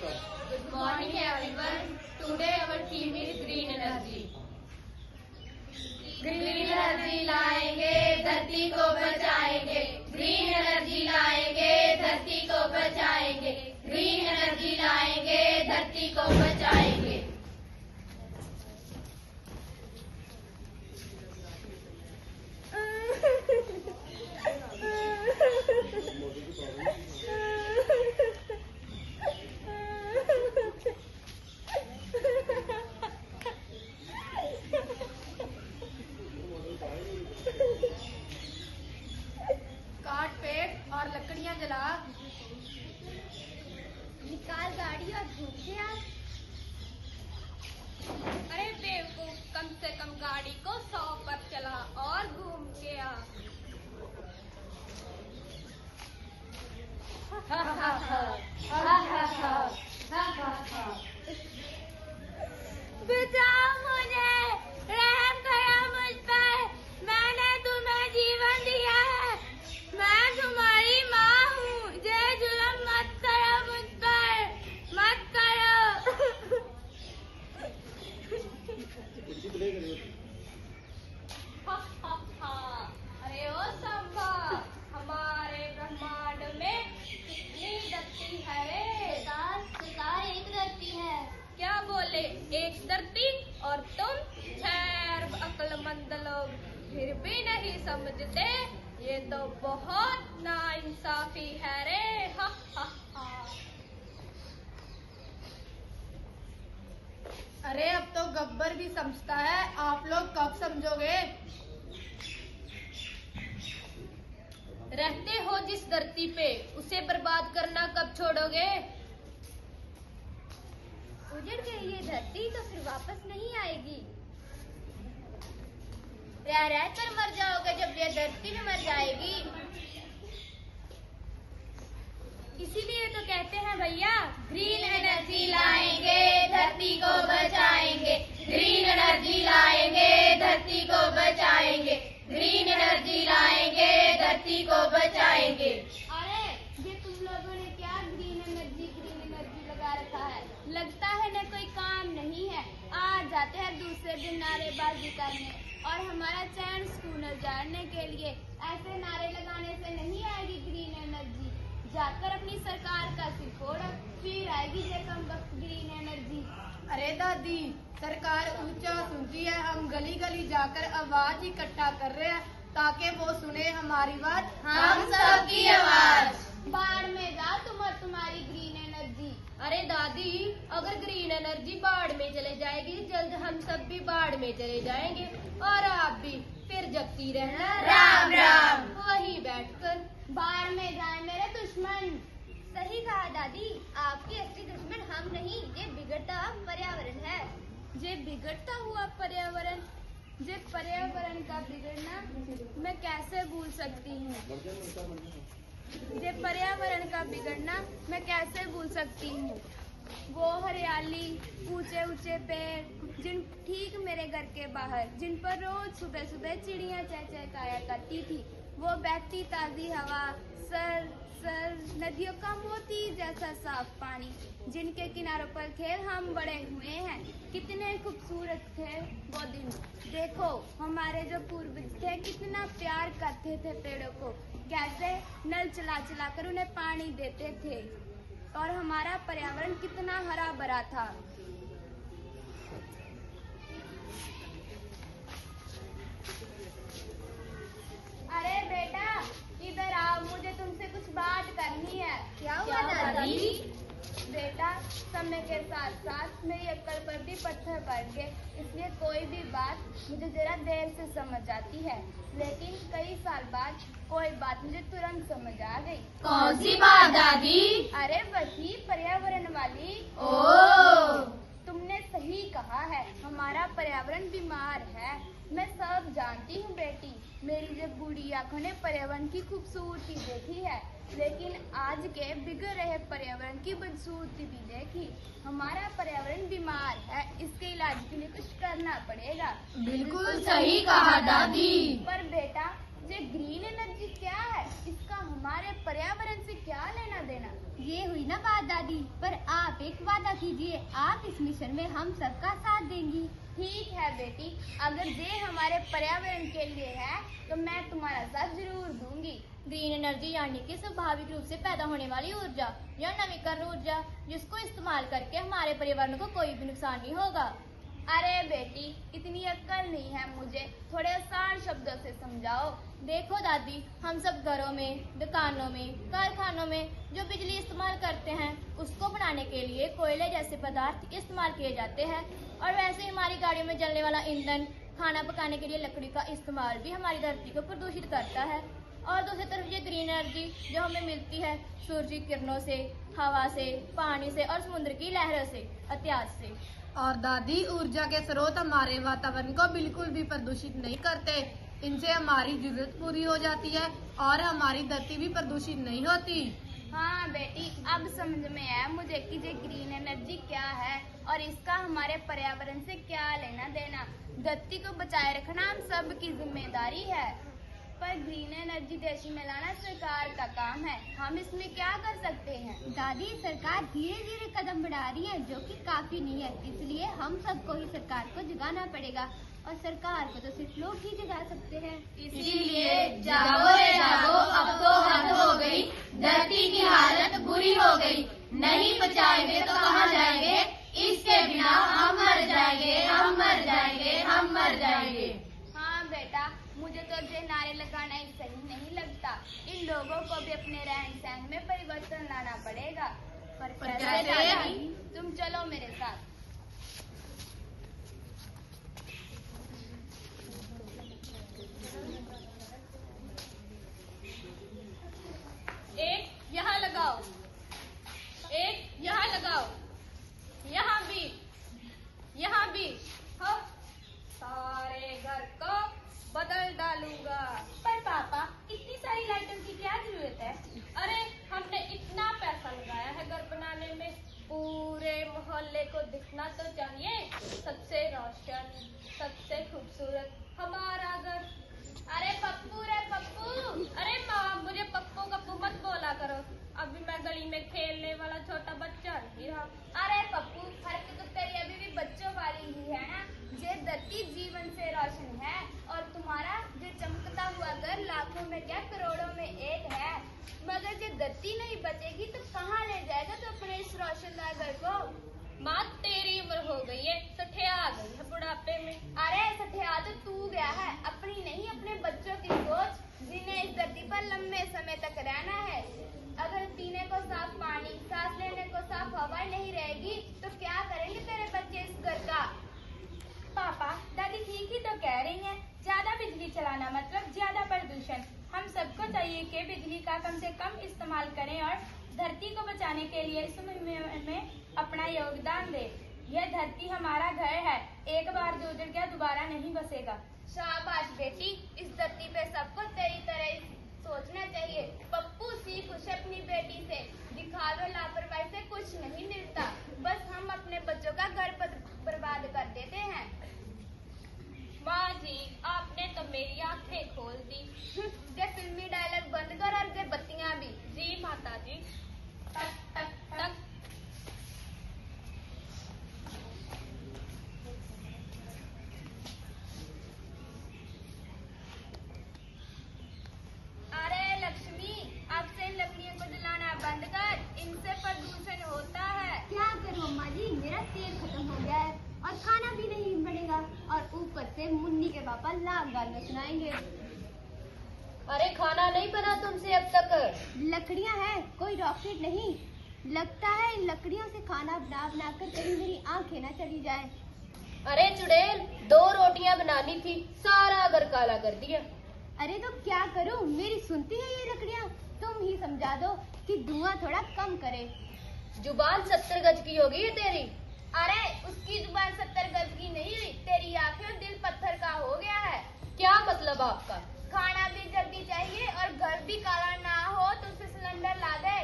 Good morning everyone. Today our theme is green energy. Green energy लाएंगे, धरती को बचाएंगे। ग्रीन एनर्जी लाएंगे, धरती को बचाएंगे। ग्रीन एनर्जी लाएंगे, धरती को बचाएंगे। काट पेड़ और लकड़ियां जला, निकाल गाड़ी और घूम के आ। अरे बेवकूफ, कम से कम गाड़ी को 100 पर चला और घूम के आ। बचाओ मुझे, रहम करो मुझ पर। मैंने तुम्हें जीवन दिया है, मैं तुम्हारी माँ हूँ। ये जुल्म मत करो मुझ पर, मत करो। अरे ओ संभा, हमारे ब्रह्मांड में कितनी धरती है रे? सरकार एक धरती है। क्या बोले, एक धरती और तुम खैर अक्लमंद लोग फिर भी नहीं समझते। ये तो बहुत नाइंसाफी है रे। हा हा हा। अरे अब तो गब्बर भी समझता है, आप लोग कब समझोगे? रहते हो जिस धरती पे, उसे बर्बाद करना कब छोड़ोगे? उजड़ गई ये धरती तो फिर वापस नहीं आएगी। रह कर मर जाओगे जब ये धरती भी मर जाएगी। इसीलिए तो कहते हैं भैया, ग्रीन एनर्जी लाएंगे, धरती को बचाएंगे। ग्रीन एनर्जी लाएंगे, धरती को बचाएंगे। ग्रीन एनर्जी लाएंगे, धरती को बचाएंगे। अरे ये तुम लोगों ने क्या ग्रीन एनर्जी लगा रखा है? लगता है न कोई काम नहीं है। आज जाते हैं दूसरे दिन नारेबाजी करने और हमारा चैन स्कूल जानने के लिए। ऐसे नारे लगाने से नहीं आएगी ग्रीन एनर्जी। जाकर अपनी सरकार का सिर फोड़, फिर आएगी ये कम वक्त ग्रीन एनर्जी। अरे दादी, सरकार ऊंचा सुनती है, हम गली गली जाकर आवाज इकट्ठा कर रहे हैं ताकि वो सुने हमारी बात, हम सबकी आवाज। बाढ़ में जा तुम और तुम्हारी ग्रीन एनर्जी। अरे दादी, अगर ग्रीन एनर्जी बाढ़ में चले जाएगी, जल्द हम सब भी बाढ़ में चले जाएंगे और आप भी फिर जगती रहना राम राम वहीं बैठकर। बाढ़ में जाए मेरे दुश्मन। सही कहा दादी, आपके असली दुश्मन हम नहीं, ये बिगड़ता हुआ पर्यावरण है। ये बिगड़ता हुआ पर्यावरण, ये पर्यावरण का बिगड़ना मैं कैसे भूल सकती हूँ। ये पर्यावरण का बिगड़ना मैं कैसे भूल सकती हूँ। वो हरियाली, ऊंचे ऊंचे पेड़ जिन ठीक मेरे घर के बाहर, जिन पर रोज सुबह सुबह चिड़ियाँ चहचहाया करती थी। वो बहती ताजी हवा, सर नदियों का मोती जैसा साफ पानी, जिनके किनारों पर खेल हम बड़े हुए हैं। कितने खूबसूरत थे वो दिन। देखो हमारे जो पूर्वज थे कितना प्यार करते थे पेड़ों को, कैसे नल चला चला कर उन्हें पानी देते थे और हमारा पर्यावरण कितना हरा भरा था। अरे बेटा इधर आओ, मुझे तुमसे कुछ बात करनी है। क्या हुआ दादी? बेटा समय के साथ साथ मेरी अक्ल पर भी पत्थर पड़ गए, इसलिए कोई भी बात मुझे जरा देर से समझ आती है, लेकिन कई साल बाद कोई बात मुझे तुरंत समझ आ गई। कौन सी बात दादी? अरे वही पर्यावरण वाली। ओह, तुमने सही कहा है, हमारा पर्यावरण बीमार है। मैं सब जानती हूँ बेटी, मेरी जब बूढ़ी आंखों ने पर्यावरण की खूबसूरती देखी है, लेकिन आज के बिगड़ रहे पर्यावरण की बदसूरती भी देखी। हमारा पर्यावरण बीमार है, इसके इलाज के लिए कुछ करना पड़ेगा। बिल्कुल सही कहा दादी। पर बेटा ये ग्रीन एनर्जी क्या है, इसका हमारे पर्यावरण से क्या लेना देना? ये हुई ना बात दादी, पर आप एक वादा कीजिए, आप इस मिशन में हम सबका साथ देंगी। ठीक है बेटी, अगर ये हमारे पर्यावरण के लिए है तो मैं तुम्हारा साथ जरूर दूंगी। ग्रीन एनर्जी यानी कि स्वाभाविक रूप से पैदा होने वाली ऊर्जा या नवीकरण ऊर्जा, जिसको इस्तेमाल करके हमारे पर्यावरण को कोई भी नुकसान नहीं होगा। अरे बेटी, इतनी अक्ल नहीं है मुझे, थोड़े आसान शब्दों से समझाओ। देखो दादी, हम सब घरों में, दुकानों में, कारखानों में जो बिजली इस्तेमाल करते हैं उसको बनाने के लिए कोयले जैसे पदार्थ इस्तेमाल किए जाते हैं, और वैसे ही हमारी गाड़ियों में जलने वाला ईंधन, खाना पकाने के लिए लकड़ी का इस्तेमाल भी हमारी धरती को प्रदूषित करता है। और दूसरी तरफ ये ग्रीन एनर्जी जो हमें मिलती है सूर्य की किरणों से, हवा से, पानी से और समुद्र की लहरों से, अत्याज से। और दादी, ऊर्जा के स्रोत हमारे वातावरण को बिल्कुल भी प्रदूषित नहीं करते। इनसे हमारी जरूरत पूरी हो जाती है और हमारी धरती भी प्रदूषित नहीं होती। हाँ बेटी, अब समझ में आया मुझे कि ये ग्रीन एनर्जी क्या है और इसका हमारे पर्यावरण से क्या लेना देना। धरती को बचाए रखना हम सब की जिम्मेदारी है, पर ग्रीन एनर्जी देशी में लाना सरकार का काम है। हम इसमें क्या कर सकते हैं? दादी, सरकार धीरे धीरे कदम बढ़ा रही है, जो कि काफी नहीं है, इसलिए हम सबको ही सरकार को जगाना पड़ेगा, और सरकार को तो सिर्फ लोग ही जगा सकते हैं। इसीलिए जागो रे जागो, अब तो हद हो गई, धरती की हालत बुरी हो गई। नहीं बचाएंगे तो कहाँ जाएंगे, इसके बिना हम मर जाएंगे, हम मर जाएंगे, हम मर जाएंगे। हाँ बेटा, मुझे तो ये नारे लगाना ही सही नहीं लगता। इन लोगों को भी अपने रहन सहन में परिवर्तन लाना पड़ेगा। पर कैसे दादी? तुम चलो मेरे साथ। एक यहाँ लगाओ, एक यहाँ लगाओ, यहाँ भी हो, सारे घर को बदल डालूंगा। पर पापा, इतनी सारी लाइटों की क्या जरूरत है? अरे हमने इतना पैसा लगाया है घर बनाने में, पूरे मोहल्ले को दिखना तो चाहिए सबसे रोशन, सबसे खूबसूरत हमारा घर। अरे पप्पू रे पप्पू, अरे माँ, मुझे पप्पू कप्पू मत बोला करो, अभी मैं गली में खेलने वाला छोटा बच्चा नहीं रहा। अरे पप्पू, हरकत तो तेरी अभी भी बच्चों वाली ही है ना। ये धरती जीवन से रोशन है और तुम्हारा जो चमकता हुआ घर लाखों में क्या करोड़ों में एक है। मगर ये धरती नहीं बचेगी तो कहाँ ले जाएगा तो अपने इस रोशनदार घर को? माँ, तेरी उम्र हो गई है, सठिया आ गई है बुढ़ापे में। अरे सठिया तो तू गया है, अपनी नहीं अपने बच्चों की सोच, जिन्हें इस धरती पर लंबे समय तक रहना है। अगर पीने को साफ पानी, सांस लेने को साफ हवा नहीं रहेगी तो क्या करेंगे तेरे बच्चे इस घर का? पापा, दादी ठीक ही तो कह रही हैं, ज्यादा बिजली चलाना मतलब ज्यादा प्रदूषण। हम सबको चाहिए कि बिजली का कम से कम इस्तेमाल करें और धरती को बचाने के लिए इस मुहिम में अपना योगदान दें। यह धरती हमारा घर है, एक बार जो उजड़ गया दोबारा नहीं बसेगा। शाबाश बेटी, इस धरती पे सबको तेरी तरह सोचना चाहिए। पप्पू, सीख उसे अपनी बेटी से, दिखावे लापरवाही से कुछ नहीं मिलता, बस हम अपने बच्चों का घर बर्बाद कर देते हैं। माँ जी, आपने तो मेरी आंखें खोल दी। ये फिल्मी डायलॉग बंद कर और ये बत्तियां भी। जी माता जी। टक टक टक। अरे लक्ष्मी, अब से इन लकड़ियों को जलाना बंद कर, इनसे प्रदूषण होता है। क्या करूँ अम्मा जी, मेरा तेल खत्म हो गया है और खाना भी नहीं बनेगा, और ऊपर से मुन्नी के पापा लाख गालियाँ सुनाएंगे। अरे खाना नहीं बना तुमसे अब तक? लकड़ियाँ हैं, कोई रॉकेट नहीं। लगता है इन लकड़ियों से खाना बना बना कर कहीं मेरी आंखें न चली जाए। अरे चुड़ैल, 2 रोटियां बनानी थी, सारा घर काला कर दिया। अरे तो क्या करूँ, मेरी सुनती है ये लकड़ियाँ? तुम ही समझा दो कि धुआं थोड़ा कम करे। जुबान 70 गज की होगी है तेरी। अरे उसकी जुबान 70 गज की नहीं हुई, तेरी आंखें और दिल पत्थर का हो गया है। क्या मतलब आपका? खाना भी जल्दी चाहिए और घर भी काला ना हो तो उसे सिलेंडर ला दे।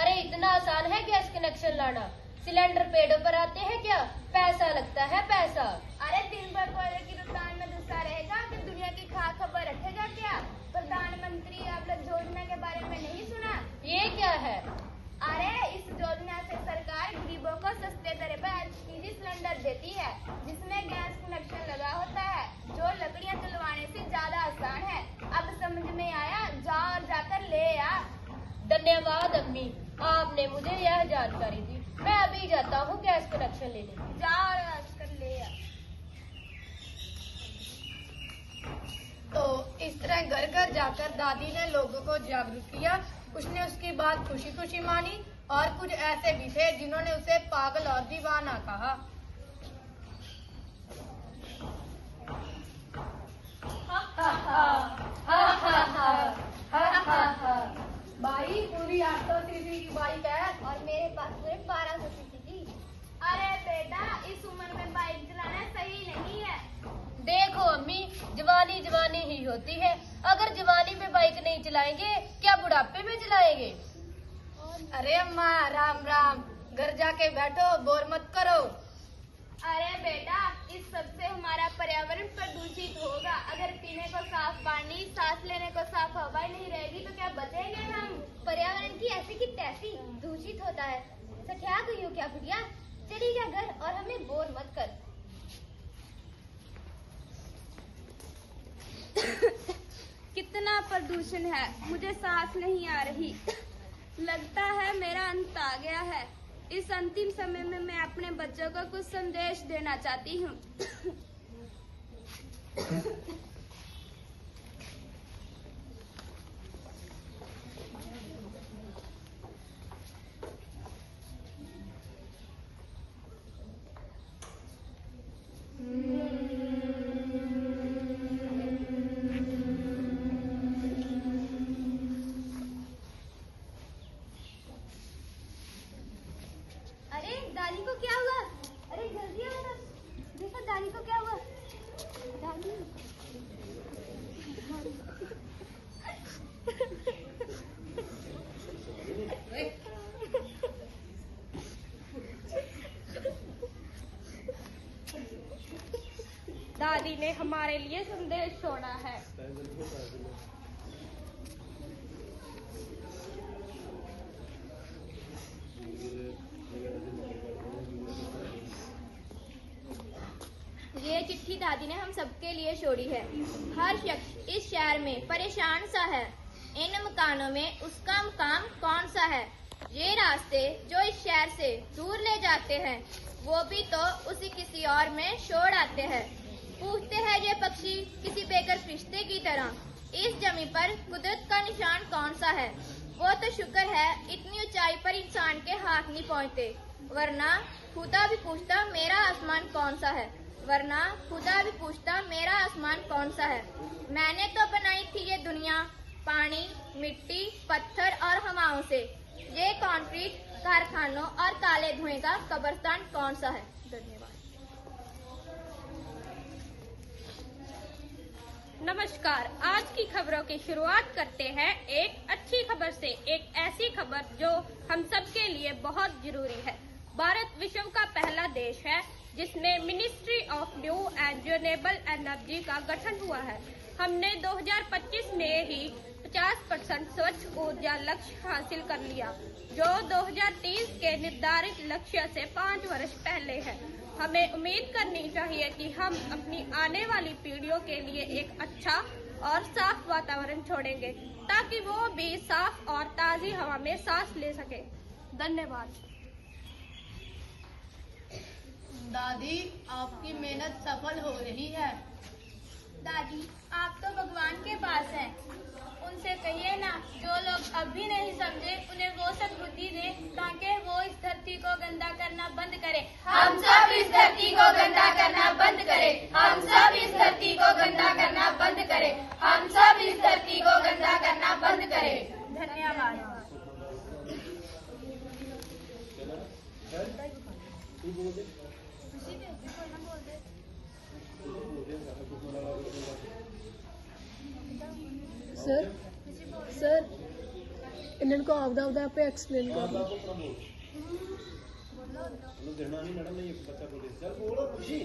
अरे इतना आसान है गैस कनेक्शन लाना? सिलेंडर पेड़ों पर आते हैं क्या? पैसा लगता है पैसा। अरे दिन भर कोयले की दुकान में घुसा रहेगा तो दुनिया की खबर रखेगा क्या? प्रधानमंत्री आवास योजना के बारे में नहीं सुना? ये क्या है? अरे इस योजना से सरकार गरीबों को जानकारी दी। मैं अभी जाता हूँ गैस कनेक्शन लेने। जाओ और आजकल ले आ। तो इस तरह घर घर जाकर दादी ने लोगों को जागरूक किया। उसने उसकी बात खुशी खुशी मानी और कुछ ऐसे भी थे जिन्होंने उसे पागल और दीवाना कहा। भाई पूरी 800 सीसी की बाइक है और मेरे पास सिर्फ 1200 सीसी की। अरे बेटा, इस उम्र में बाइक चलाना सही नहीं है। देखो अम्मी, जवानी जवानी ही होती है। अगर जवानी में बाइक नहीं चलाएंगे, क्या बुढ़ापे में चलाएंगे? अरे अम्मा राम राम, घर जाके बैठो, बोर मत करो। अरे बेटा, इस सब से हमारा पर्यावरण प्रदूषित होगा। अगर पीने को साफ पानी, सांस लेने को साफ हवा ही नहीं रहेगी तो क्या बचेंगे हम? पर्यावरण की ऐसी की तैसी दूषित होता है। सठिया गई हो क्या बुढ़िया? चली जा घर और हमें बोर मत कर। कितना प्रदूषण है, मुझे सांस नहीं आ रही। लगता है मेरा अंत आ गया है। इस अंतिम समय में मैं अपने बच्चों को कुछ संदेश देना चाहती हूँ। अरे दादी को क्या हुआ? अरे जल्दी आओ ना, देखो दादी को क्या हुआ। दादी दादी ने हमारे लिए संदेश छोड़ा है। ये चिट्ठी दादी ने हम सबके लिए छोड़ी है। हर शख्स इस शहर में परेशान सा है। इन मकानों में उसका मकाम कौन सा है? ये रास्ते जो इस शहर से दूर ले जाते हैं, वो भी तो उसी किसी और में छोड़ आते हैं। पूछते हैं ये पक्षी किसी बेघर फरिश्ते की तरह, इस जमी पर कुदरत का निशान कौन सा है? वो तो शुक्र है इतनी ऊंचाई पर इंसान के हाथ नहीं पहुँचते, वरना खुदा भी पूछता मेरा आसमान कौन सा है। वरना खुदा भी पूछता मेरा आसमान कौन सा है। मैंने तो बनाई थी ये दुनिया पानी, मिट्टी, पत्थर और हवाओं से। ये कंक्रीट, कारखानों और काले धुएं का कब्रिस्तान कौन सा है? धन्यवाद। नमस्कार, आज की खबरों की शुरुआत करते हैं एक अच्छी खबर से। एक ऐसी खबर जो हम सब के लिए बहुत जरूरी है। भारत विश्व का पहला देश है जिसमें ministry of new and renewable energy का गठन हुआ है। हमने 2025 में ही 50% स्वच्छ ऊर्जा लक्ष्य हासिल कर लिया, जो 2030 के निर्धारित लक्ष्य से 5 वर्ष पहले है। हमें उम्मीद करनी चाहिए कि हम अपनी आने वाली पीढ़ियों के लिए एक अच्छा और साफ वातावरण छोड़ेंगे, ताकि वो भी साफ और ताज़ी हवा में सांस ले सके। धन्यवाद। दादी, आपकी मेहनत सफल हो रही है। दादी, आप तो भगवान के पास हैं। उनसे कहिए ना, जो लोग अब भी नहीं समझे उन्हें वो सद्बुद्धि दें, ताकि वो इस धरती को गंदा करना बंद करें। हम सब इस धरती को गंदा करना बंद करें। हम सब इस धरती को गंदा करना बंद करें। हम सब इस धरती को गंदा करना बंद करें। धन्यवाद। सर इन्हन को आपदा आपदा पे एक्सप्लेन कर देना नहीं मैडम, नहीं बच्चा बोले चल बोलो खुशी।